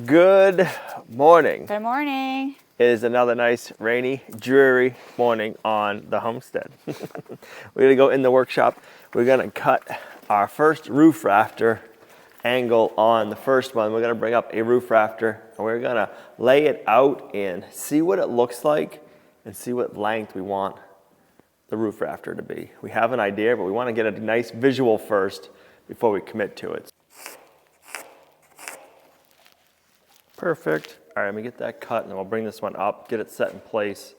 Good morning. Good morning. It is another nice, rainy, dreary morning on the homestead. We're gonna go in the workshop. We're gonna cut our first roof rafter angle on the first one. We're gonna bring up a roof rafter and we're gonna lay it out and see what it looks like and see what length we want the roof rafter to be. We have an idea, but we wanna get a nice visual first before we commit to it. Perfect. All right, let me get that cut and then we'll bring this one up, get it set in place,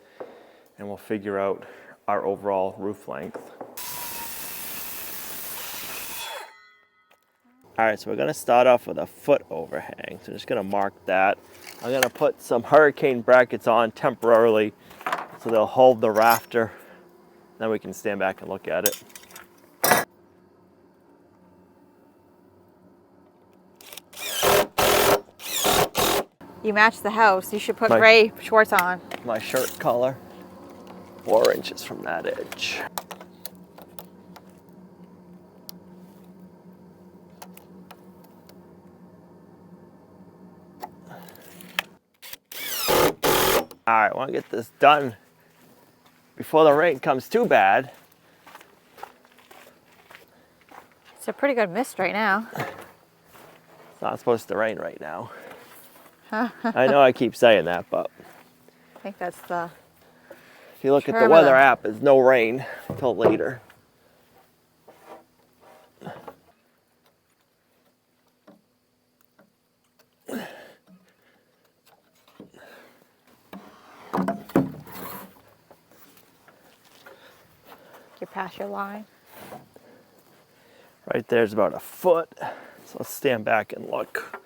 and we'll figure out our overall roof length. All right, so we're gonna start off with a foot overhang. So I'm just gonna mark that. I'm gonna put some hurricane brackets on temporarily so they'll hold the rafter. Then we can stand back and look at it. You match the house. You should put gray shorts on. My shirt color, 4 inches from that edge. All right, I want to get this done before the rain comes too bad. It's a pretty good mist right now. It's not supposed to rain right now. I know I keep saying that, but I think that's the... if you look at the weather app, there's no rain until later. You're past your line. Right there's about a foot. So let's stand back and look.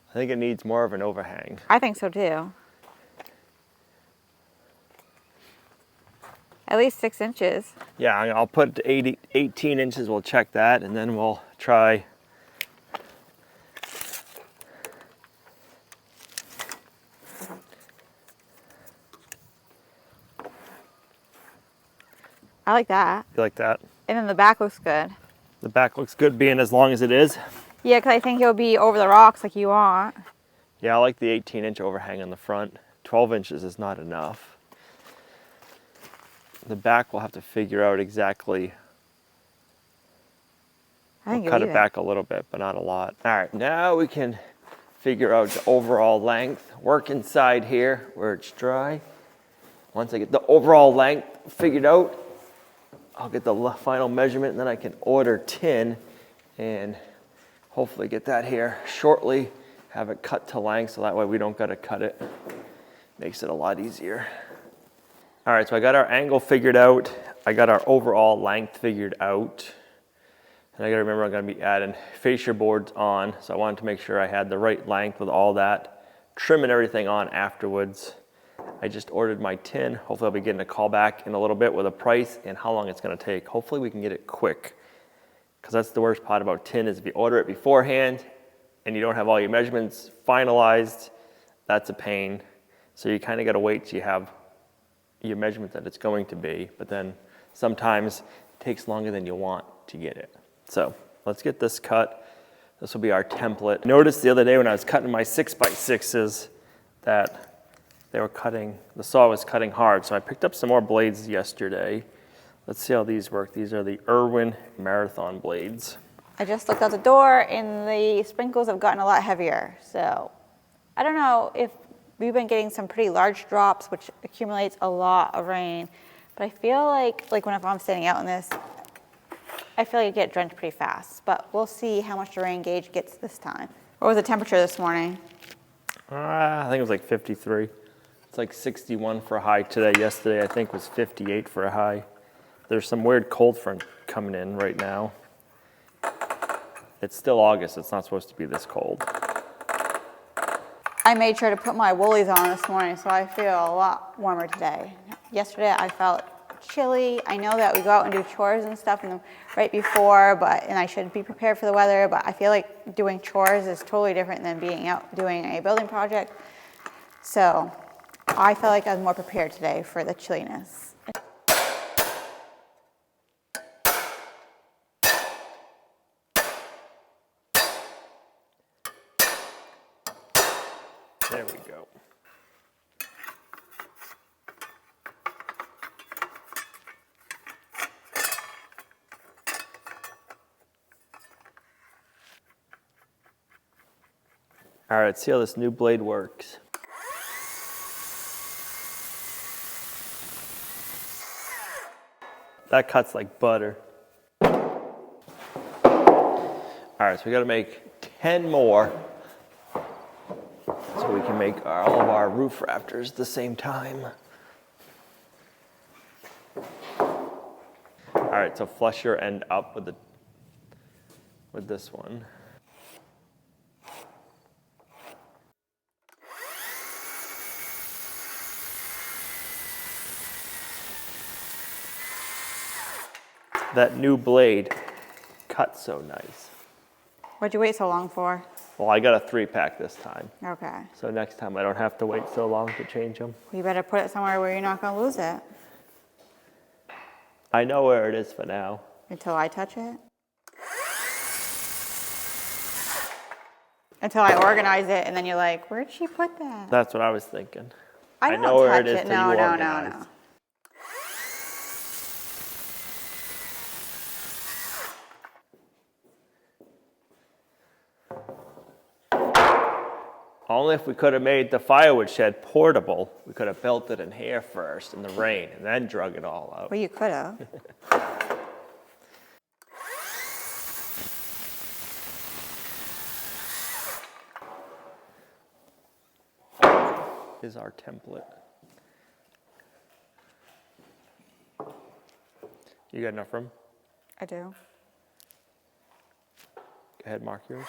I think it needs more of an overhang. I think so too. At least 6 inches. Yeah, I'll put 18 inches, we'll check that, and then we'll try. I like that. You like that? And then the back looks good. The back looks good being as long as it is. Yeah, because I think it'll be over the rocks like you want. Yeah, I like the 18-inch overhang on the front. 12 inches is not enough. The back we'll have to figure out exactly. I think We'll cut it back a little bit, but not a lot. All right, now we can figure out the overall length. Work inside here where it's dry. Once I get the overall length figured out, I'll get the final measurement and then I can order tin and hopefully get that here shortly, have it cut to length so that way we don't gotta cut it. Makes it a lot easier. All right, so I got our angle figured out. I got our overall length figured out. And I gotta remember I'm gonna be adding fascia boards on, so I wanted to make sure I had the right length with all that, trimming everything on afterwards. I just ordered my tin. Hopefully I'll be getting a call back in a little bit with a price and how long it's gonna take. Hopefully we can get it quick. Because that's the worst part about tin is if you order it beforehand and you don't have all your measurements finalized, that's a pain. So you kind of got to wait till you have your measurement that it's going to be, but then sometimes it takes longer than you want to get it. So let's get this cut. This will be our template. Noticed the other day when I was cutting my 6x6s that the saw was cutting hard. So I picked up some more blades yesterday. Let's see how these work. These are the Irwin Marathon blades. I just looked out the door and the sprinkles have gotten a lot heavier. So I don't know if we've been getting some pretty large drops, which accumulates a lot of rain. But I feel like if I'm standing out in this, I feel like I get drenched pretty fast. But we'll see how much the rain gauge gets this time. What was the temperature this morning? I think it was like 53. It's like 61 for a high today. Yesterday I think was 58 for a high. There's some weird cold front coming in right now. It's still August. It's not supposed to be this cold. I made sure to put my woolies on this morning, so I feel a lot warmer today. Yesterday I felt chilly. I know that we go out and do chores and stuff right before, and I should be prepared for the weather, but I feel like doing chores is totally different than being out doing a building project. So I felt like I was more prepared today for the chilliness. There we go. All right, let's see how this new blade works. That cuts like butter. All right, so we gotta make 10 more so we can make all of our roof rafters at the same time. All right, so flush your end up with this one. That new blade cuts so nice. What'd you wait so long for? Well, I got a 3-pack this time. Okay. So next time I don't have to wait so long to change them. You better put it somewhere where you're not gonna lose it. I know where it is for now. Until I touch it? Until I organize it and then you're like, where'd she put that? That's what I was thinking. I don't know where touch it is it. till No, you no, organize. no. Only if we could have made the firewood shed portable, we could have built it in here first in the rain and then drug it all out. Well, you could have. Is our template. You got enough room? I do. Go ahead, mark yours.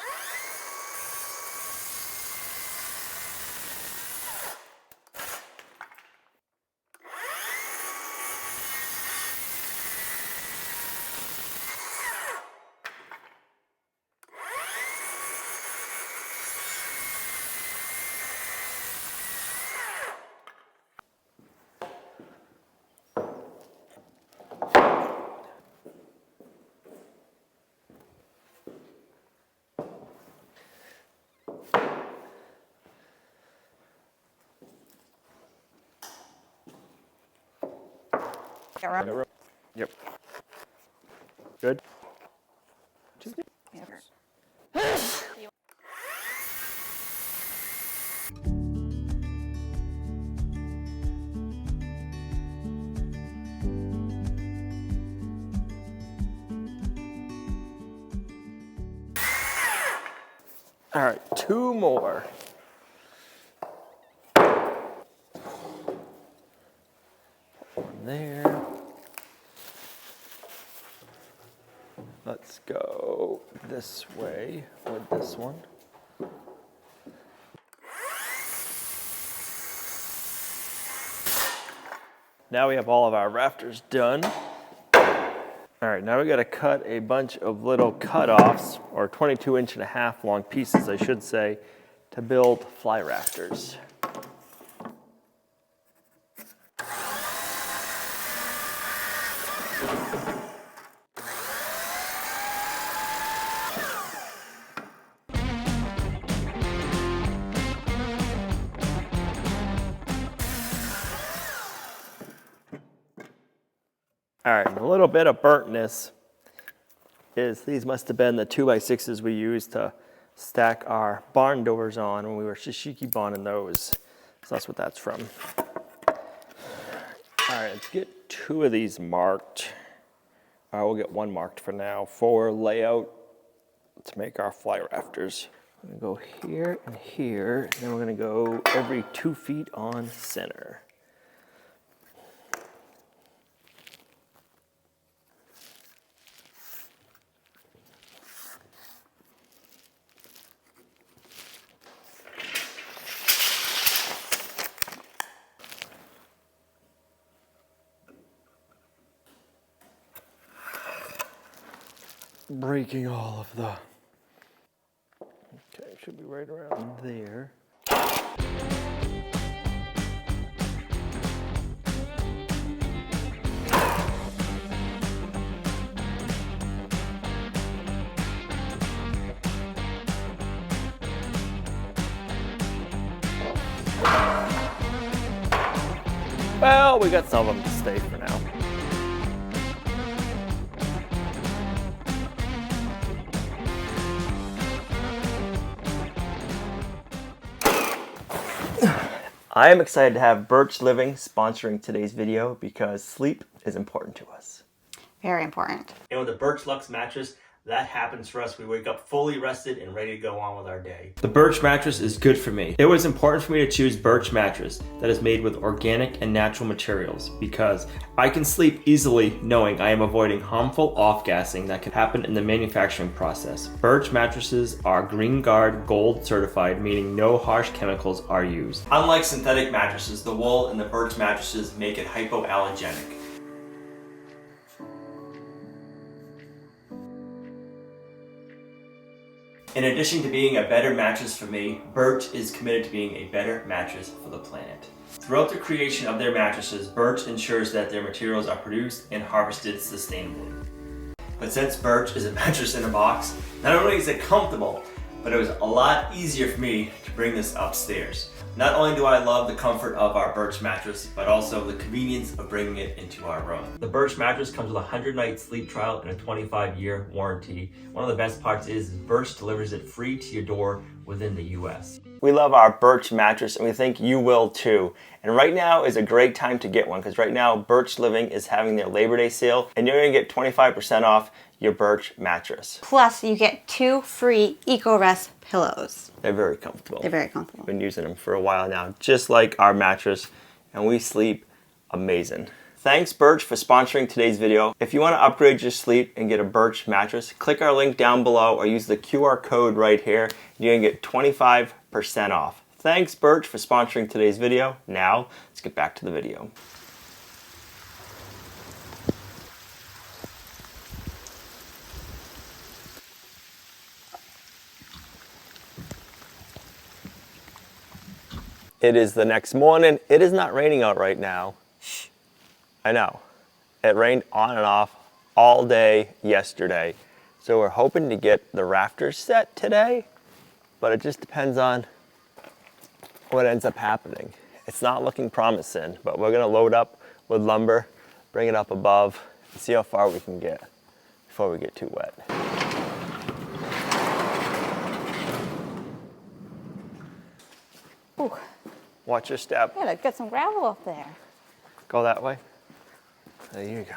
Got room? Yep. Good? All right, 2 more. One there. Let's go this way with this one. Now we have all of our rafters done. All right, now we gotta cut a bunch of little cut-offs, or 22.5 long pieces, I should say, to build fly rafters. All right, and a little bit of burntness is these must have been the 2x6s we used to stack our barn doors on when we were shishiki bonding those. So that's what that's from. All right, let's get 2 of these marked. We'll get 1 marked for now for layout to make our fly rafters. I'm gonna go here and here, and then we're gonna go every 2 feet on center. Breaking all of the, okay, should be right around there. Well, we got some of them to stay for now. I am excited to have Birch Living sponsoring today's video because sleep is important to us. Very important. And with the Birch Luxe mattress, that happens for us. We wake up fully rested and ready to go on with our day. The Birch mattress is good for me. It was important for me to choose Birch mattress that is made with organic and natural materials because I can sleep easily knowing I am avoiding harmful off-gassing that can happen in the manufacturing process. Birch mattresses are Green Guard Gold certified, meaning no harsh chemicals are used. Unlike synthetic mattresses, the wool in the Birch mattresses make it hypoallergenic. In addition to being a better mattress for me, Birch is committed to being a better mattress for the planet. Throughout the creation of their mattresses, Birch ensures that their materials are produced and harvested sustainably. But since Birch is a mattress in a box, not only is it comfortable, but it was a lot easier for me to bring this upstairs. Not only do I love the comfort of our Birch mattress, but also the convenience of bringing it into our room. The Birch mattress comes with a 100-night sleep trial and a 25-year warranty. One of the best parts is Birch delivers it free to your door within the US. We love our Birch mattress and we think you will too. And right now is a great time to get one because right now Birch Living is having their Labor Day sale and you're going to get 25% off your Birch mattress. Plus, you get 2 free EcoRest pillows. They're very comfortable. They're very comfortable. Been using them for a while now, just like our mattress, and we sleep amazing. Thanks Birch for sponsoring today's video. If you want to upgrade your sleep and get a Birch mattress, click our link down below or use the QR code right here. You're going to get 25% off. Thanks Birch for sponsoring today's video. Now, let's get back to the video. It is the next morning. It is not raining out right now. Shh. I know. It rained on and off all day yesterday. So we're hoping to get the rafters set today, but it just depends on what ends up happening. It's not looking promising, but we're gonna load up with lumber, bring it up above, and see how far we can get before we get too wet. Ooh. Watch your step. Yeah, get some gravel up there. Go that way. There you go.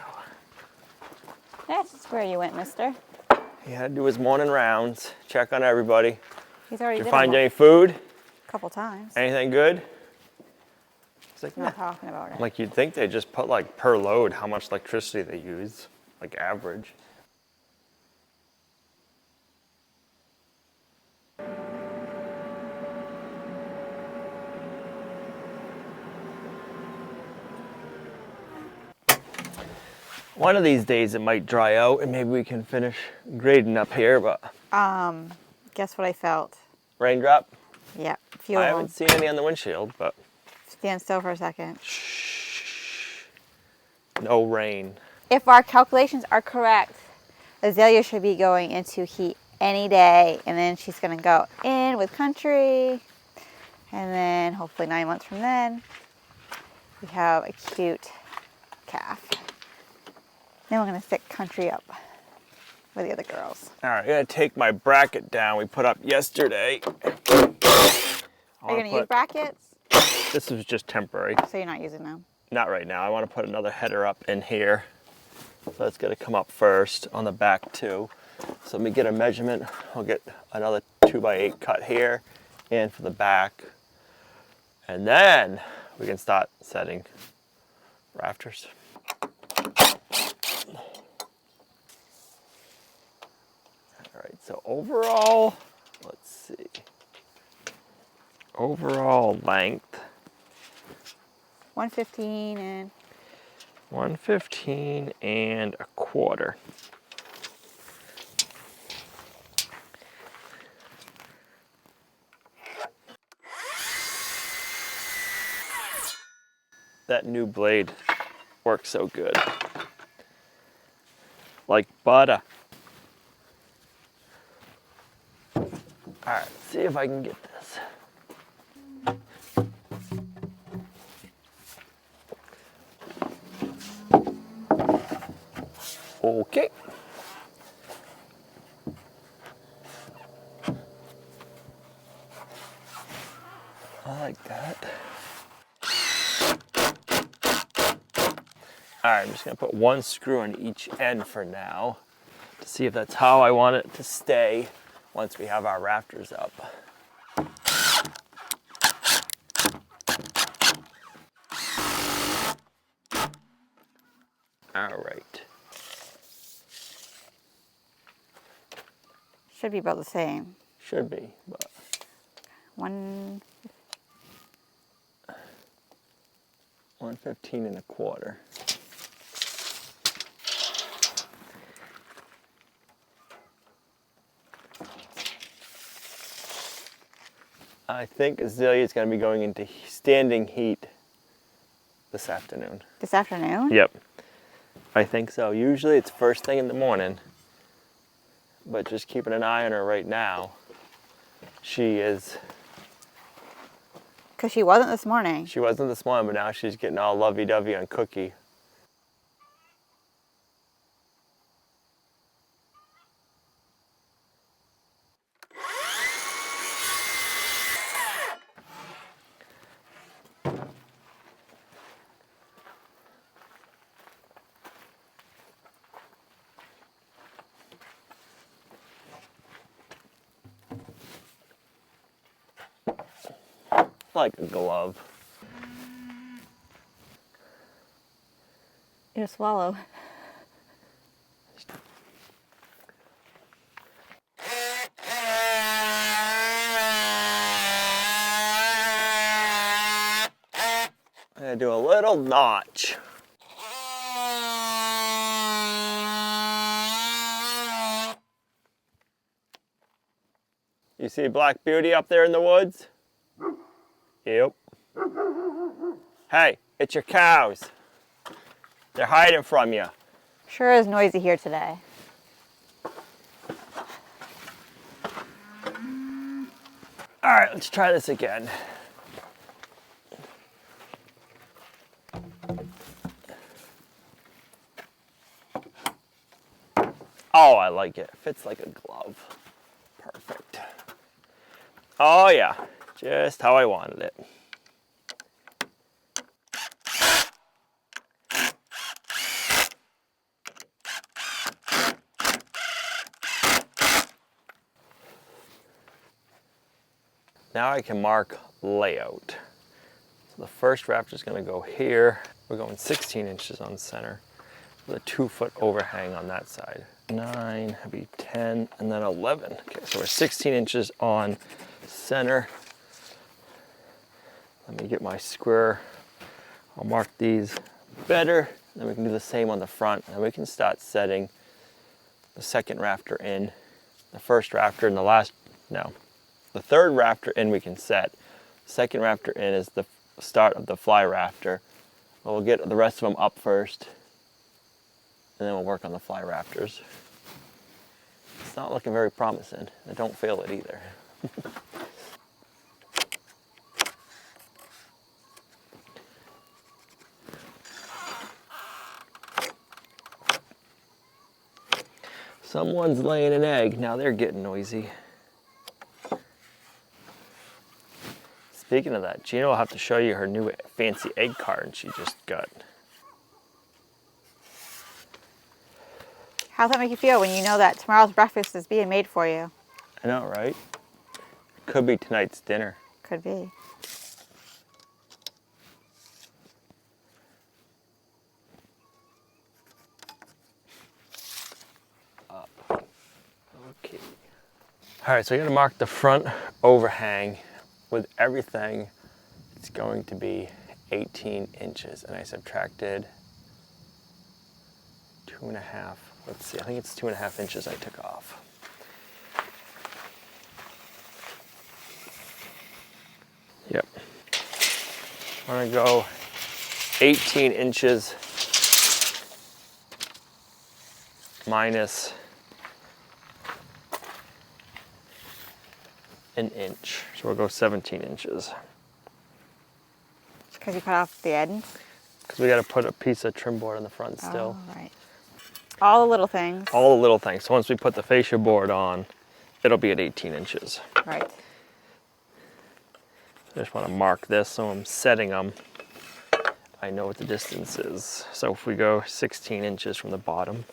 That's just where you went, mister. He had to do his morning rounds, check on everybody. He's already Did you did find them any food? a couple times. Anything good? He's like, I'm not talking about it. Like you'd think they just put like per load how much electricity they use, like average. One of these days it might dry out and maybe we can finish grading up here, but. Guess what I felt? Raindrop? Yeah, few I of haven't them. seen any on the windshield, but. Stand still for a second. Shh. No rain. If our calculations are correct, Azalea should be going into heat any day, and then she's gonna go in with country, and then hopefully 9 months from then, we have a cute calf. Then we're gonna stick country up with the other girls. All right, I'm gonna take my bracket down we put up yesterday. Are you gonna use brackets? This was just temporary. So you're not using them? Not right now. I want to put another header up in here. So that's gonna come up first on the back too. So let me get a measurement. I'll get another 2x8 cut here and for the back. And then we can start setting rafters. All right, so overall, let's see. Overall length. 115 and 115 and a quarter. That new blade works so good. Like butter. All right, let's see if I can get this. Okay. I like that. All right, I'm just gonna put one screw on each end for now to see if that's how I want it to stay once we have our rafters up. All right. Should be about the same. Should be, but 115 and a quarter. I think Azalea is going to be going into standing heat this afternoon. This afternoon? Yep. I think so. Usually it's first thing in the morning, but just keeping an eye on her right now. She is. Because she wasn't this morning. She wasn't this morning, but now she's getting all lovey-dovey on Cookie. Like a glove. You swallow. I'm gonna do a little notch. You see Black Beauty up there in the woods? Yep. Hey, it's your cows. They're hiding from you. Sure is noisy here today. All right, let's try this again. Oh, I like it. Fits like a glove. Perfect. Oh yeah, just how I wanted it. Now I can mark layout. So the first rafter is going to go here. We're going 16 inches on center with a 2-foot overhang on that side. 9, that'd be 10, and then 11. Okay, so we're 16 inches on center. Let me get my square. I'll mark these better. Then we can do the same on the front, and we can start setting the second rafter in. The first rafter and the third rafter in we can set. Second rafter in is the start of the fly rafter. We'll get the rest of them up first, and then we'll work on the fly rafters. It's not looking very promising. I don't feel it either. Someone's laying an egg. Now they're getting noisy. Speaking of that, Gina will have to show you her new fancy egg carton she just got. How's that make you feel when you know that tomorrow's breakfast is being made for you? I know, right? Could be tonight's dinner. Could be. Okay. All right, so you're gonna mark the front overhang with everything. It's going to be 18 inches, and I subtracted 2.5. Let's see, I think it's 2.5 inches I took off. Yep. I'm gonna go 18 inches minus an inch. So we'll go 17 inches. Because you cut off the end? Because we got to put a piece of trim board on the front still. Oh, right. All the little things. All the little things. So once we put the fascia board on, it'll be at 18 inches. Right. I just want to mark this so I'm setting them. I know what the distance is. So if we go 16 inches from the bottom,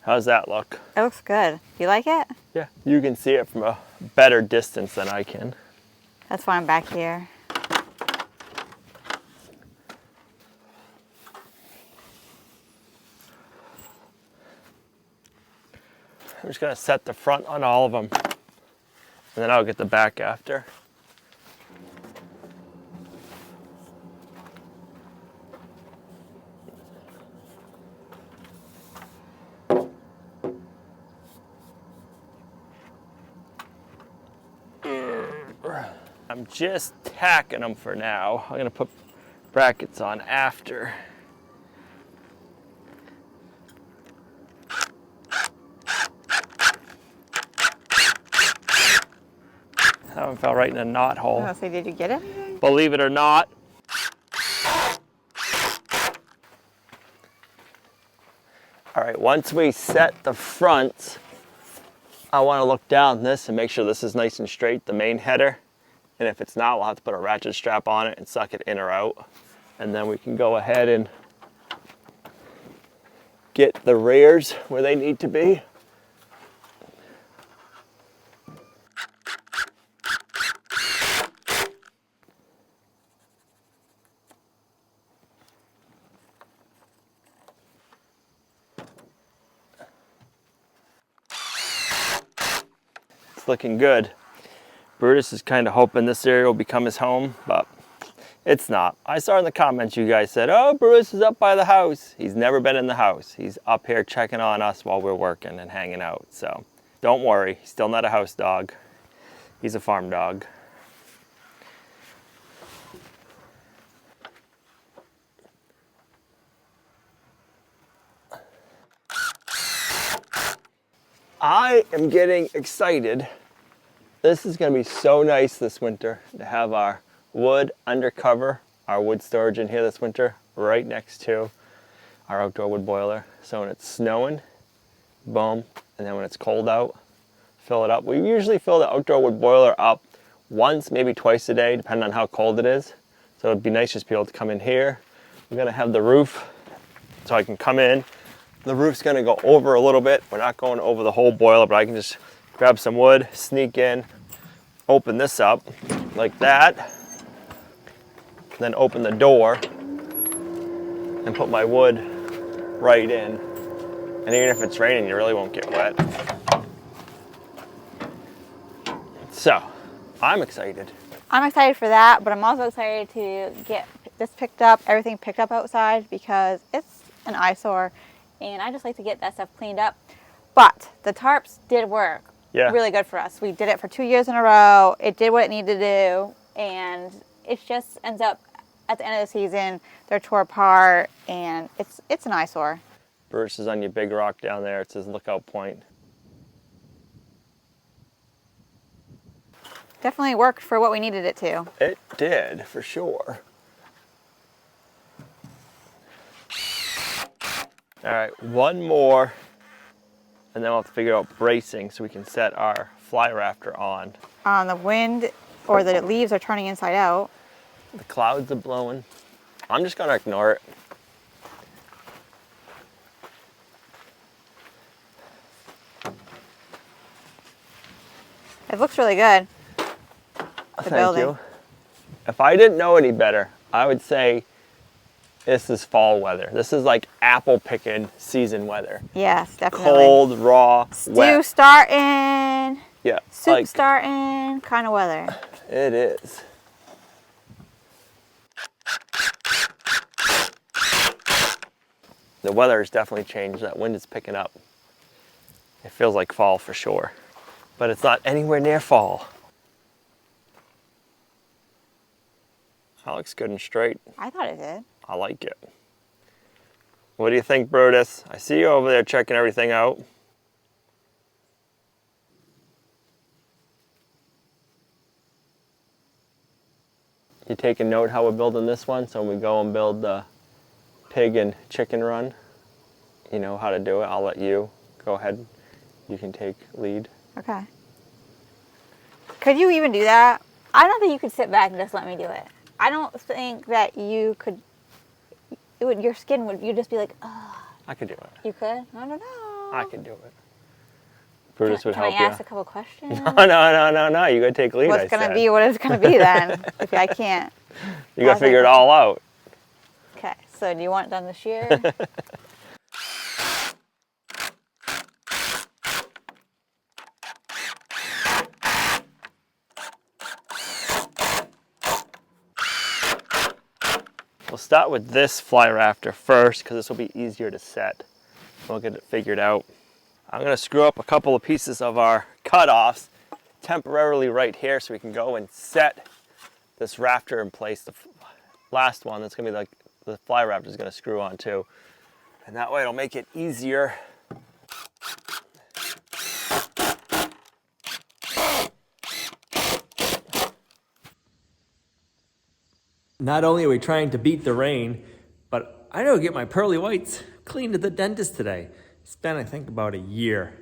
how's that look? It looks good. You like it? Yeah, you can see it from a better distance than I can. That's why I'm back here. I'm just gonna set the front on all of them, and then I'll get the back after. I'm just tacking them for now. I'm gonna put brackets on after. That one fell right in a knot I hole. was gonna say, did you get it? Believe it or not. All right, once we set the front, I want to look down this and make sure this is nice and straight, the main header. And if it's not, we'll have to put a ratchet strap on it and suck it in or out. And then we can go ahead and get the rears where they need to be. It's looking good. Brutus is kind of hoping this area will become his home, but it's not. I saw in the comments you guys said, oh, Brutus is up by the house. He's never been in the house. He's up here checking on us while we're working and hanging out. So don't worry, he's still not a house dog. He's a farm dog. I am getting excited. This is going to be so nice this winter to have our wood undercover, our wood storage in here this winter, right next to our outdoor wood boiler. So when it's snowing, boom, and then when it's cold out, fill it up. We usually fill the outdoor wood boiler up once, maybe twice a day, depending on how cold it is. So it'd be nice just to be able to come in here. We're going to have the roof so I can come in. The roof's going to go over a little bit. We're not going over the whole boiler, but I can just grab some wood, sneak in, open this up like that, then open the door and put my wood right in. And even if it's raining, you really won't get wet. So, I'm excited. I'm excited for that, but I'm also excited to get this picked up, everything picked up outside, because it's an eyesore and I just like to get that stuff cleaned up. But the tarps did work. Yeah. Really good for us. We did it for 2 years in a row. It did what it needed to do, and it just ends up at the end of the season, they're tore apart, and it's an eyesore. Bruce is on your big rock down there. It's his lookout point. Definitely worked for what we needed it to. It did, for sure. All right, one more, and then we'll have to figure out bracing so we can set our fly rafter on. The wind or the leaves are turning inside out. The clouds are blowing. I'm just gonna ignore it. It looks really good. Thank you. If I didn't know any better, I would say this is fall weather. This is like apple picking season weather. Yes, definitely. Cold, raw, Stew wet. starting. Yeah, Soup starting kind of weather. It is. The weather has definitely changed. That wind is picking up. It feels like fall for sure, but it's not anywhere near fall. That looks good and straight. I thought it did. I like it. What do you think, Brutus? I see you over there checking everything out. You take a note how we're building this one, so when we go and build the pig and chicken run, you know how to do it. I'll let you go ahead. You can take lead. Okay. Could you even do that? I don't think you could sit back and just let me do it. I don't think that you could. Your skin would. You'd just be like, ugh. I could do it. You could? I don't know. I could do it. Brutus would Can help I ask a couple questions? No. You gotta take lead. What's gonna be? What is gonna be then? If I can't. You gotta figure it all out. Okay. So do you want it done this year? We'll start with this fly rafter first because this will be easier to set. We'll get it figured out. I'm gonna screw up a couple of pieces of our cutoffs temporarily right here so we can go and set this rafter in place. The last one that's gonna be like the fly rafter is gonna screw on too. And that way it'll make it easier. Not only are we trying to beat the rain, but I gotta get my pearly whites cleaned at the dentist today. It's been, I think, about a year.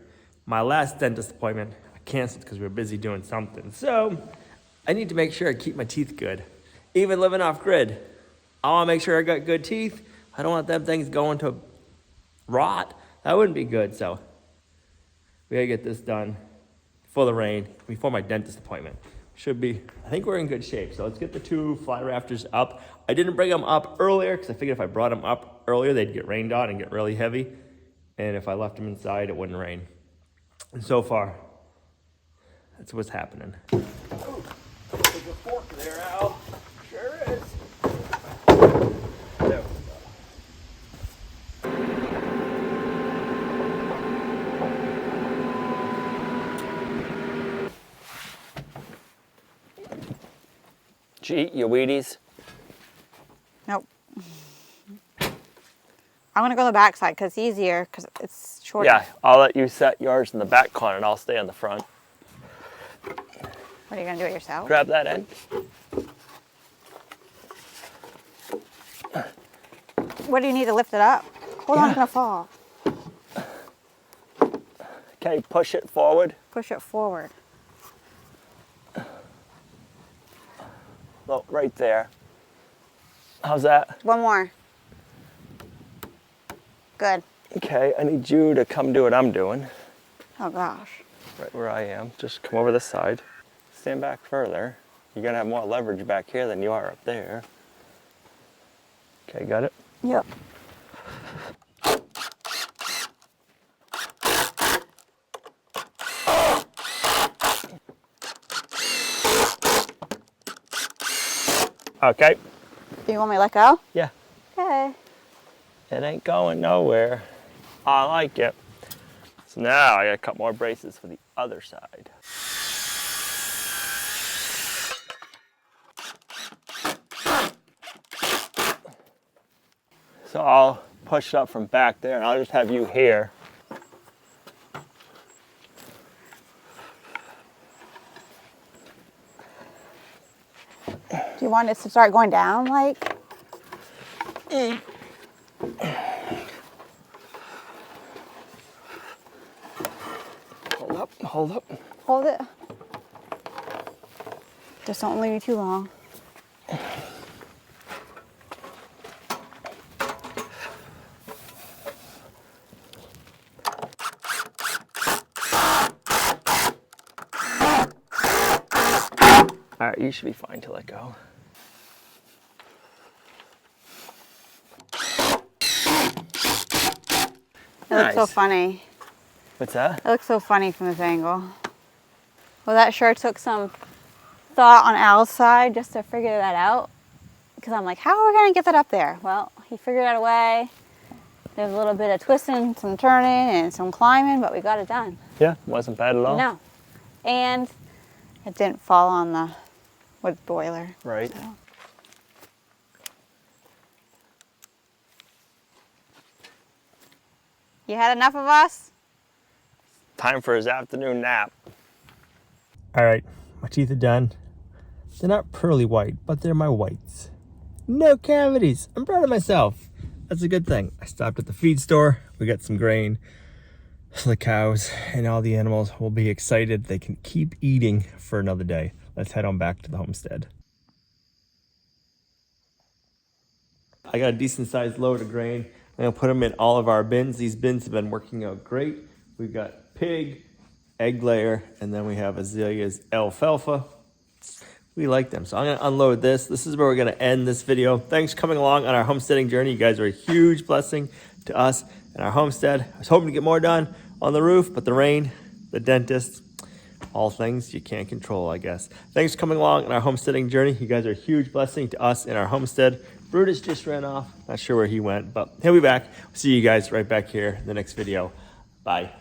My last dentist appointment, I canceled because we were busy doing something. So I need to make sure I keep my teeth good. Even living off grid, I wanna make sure I got good teeth. I don't want them things going to rot. That wouldn't be good, so we gotta get this done before the rain, before my dentist appointment. Should be, I think we're in good shape. So let's get the two fly rafters up. I didn't bring them up earlier because I figured if I brought them up earlier, they'd get rained on and get really heavy. And if I left them inside, it wouldn't rain. And so far, that's what's happening. Ooh, there's a fork there, Al. Sure is. There we go. Did you eat your Wheaties? Nope. I'm gonna go on the back side because it's easier because it's shorter. Yeah, I'll let you set yours in the back corner and I'll stay on the front. What are you gonna do it yourself? Grab that end. What do you need to lift it up? Hold on, it's gonna fall. Okay, push it forward. Push it forward. Look, right there. How's that? One more. Good. Okay, I need you to come do what I'm doing. Oh gosh. Right where I am. Just come over this side. Stand back further. You're gonna have more leverage back here than you are up there. Okay, got it? Yep. Okay. Do you want me to let go? Yeah. Okay. It ain't going nowhere. I like it. So now I gotta cut more braces for the other side. So I'll push it up from back there and I'll just have you here. Do you want us to start going down like? Hold up, hold up. Hold it. Just don't leave me too long. All right, you should be fine to let go. It looks so Nice. funny. What's that? It looks so funny from this angle. Well, that sure took some thought on Al's side just to figure that out. Because I'm like, how are we going to get that up there? Well, he figured out a way. There's a little bit of twisting, some turning, and some climbing, but we got it done. Yeah, wasn't bad at all. No. And it didn't fall on the wood boiler. Right. So. You had enough of us? Time for his afternoon nap. All right, my teeth are done. They're not pearly white, but they're my whites. No cavities. I'm proud of myself. That's a good thing. I stopped at the feed store. We got some grain. So the cows and all the animals will be excited. They can keep eating for another day. Let's head on back to the homestead. I got a decent sized load of grain. I'm gonna put them in all of our bins. These bins have been working out great. We've got pig, egg layer, and then we have azaleas alfalfa. We like them. So I'm gonna unload this. This is where we're gonna end this video. Thanks for coming along on our homesteading journey. You guys are a huge blessing to us and our homestead. I was hoping to get more done on the roof, but the rain, the dentist, all things you can't control, I guess. Thanks for coming along on our homesteading journey. You guys are a huge blessing to us and our homestead. Brutus just ran off. Not sure where he went, but he'll be back. See you guys right back here in the next video. Bye.